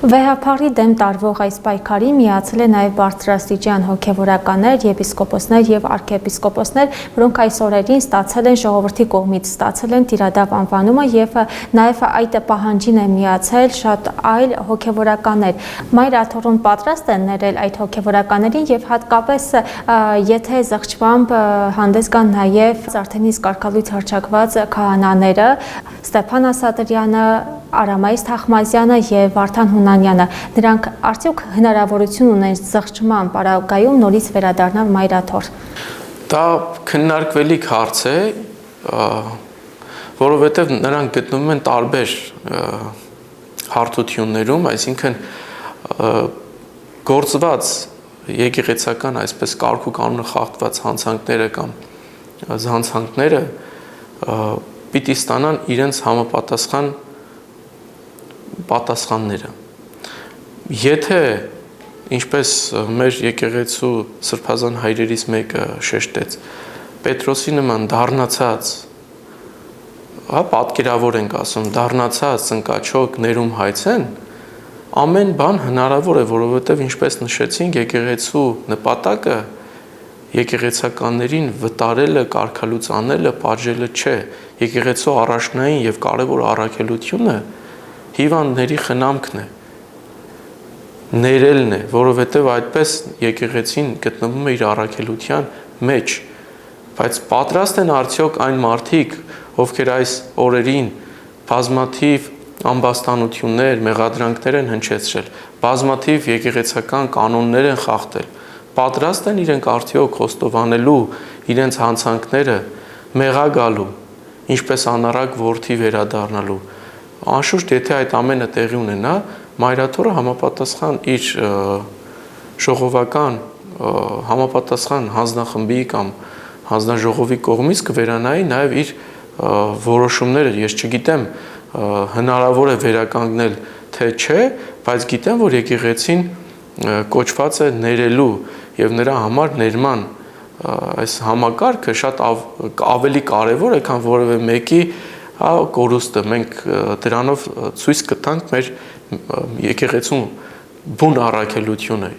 Վեհափառի դեմ տարվող այս պայքարի միացել է նաև բարձրաստիճան հոգևորականներ, եպիսկոպոսներ և արքեպիսկոպոսներ, որոնք այս օրերին ստացել են ժողովրդի կողմից ստացել են Տիրադավ անվանումը և նաև այդ պահանջին է միացել շատ այլ հոգևորականներ։ Մայր Աթոռուն պատրաստ են ներել այդ հոգևորականներին և հատկապես եթե զղջմամբ հանդես գան նաև արդեն իսկ կարգալույց հռչակված քահանաները Ստեփան Ասատրյանը, Արամայիս Թախմազյանը և Վարդան Հունանյանը, նրանք արդյոք հնարավորություն ունեն զղջման պարագայում նորից վերադառնալ Մայր Աթոռ։ Դա քննարկվելիք հարց է, որովհետև նրանք գտնվում են տարբեր հարթություններում, այսինքն գործված եկեղեցական այսպես կարգ ու կանոնը խախտված հանցանքները կամ զանցանքները պիտի ստանան իրենց համապատասխան պատասխանները։ Եթե, ինչպես մեր եկեղեցու սրբազան հայրերից մեկը շեշտեց, Պետրոսի նման դառնացած, պատկերավոր ենք ասում, դառնացած ծնկաչոք ներում հայցեն, ամեն բան հնարավոր է, որովհետև ինչպես նշեցինք, եկեղեցու նպատակը եկեղեցականներին վտարելը, կարգալուծանելը, պատժելը չէ, եկեղեցու առաջնային եւ կարևոր առաքելությունը հիվանդների խնամքն է, ներելն է, որովհետև այդպես եկեղեցին գտնվում է իր առաքելության մեջ, բայց պատրաստ են արդյոք այն մարդիկ, ովքեր այս օրերին բազմաթիվ ամբաստանություններ, մեղադրանքներ են հնչեցրել, բազմաթիվ եկեղեցական կանոններ են խախտել, պատրաստ են իրենք արդյոք խոստովանելու իրենց հանցանքները, մեղագալու, ինչպես անառակ որդի վերադառնալու։ Անշուշտ, եթե այդ ամենը տեղի ունենա, Մայր Աթոռը համապատասխան իր ժողովական համապատասխան հանձնախմբի կամ հանձնաժողովի կողմից կվերանայի նաև իր որոշումները, ես չգիտեմ հնարավոր է վերականգնել թե չէ, բայց գիտեմ, որ եկեղեցին կոչված է ներելու եւ նրա համար ներման այս համակարգը շատ ավելի կարևոր է, քան որևէ մեկի կորուստը։ Մենք դրանով ցույց կտանք մեր եկեղեցու բուն առաքելությունը։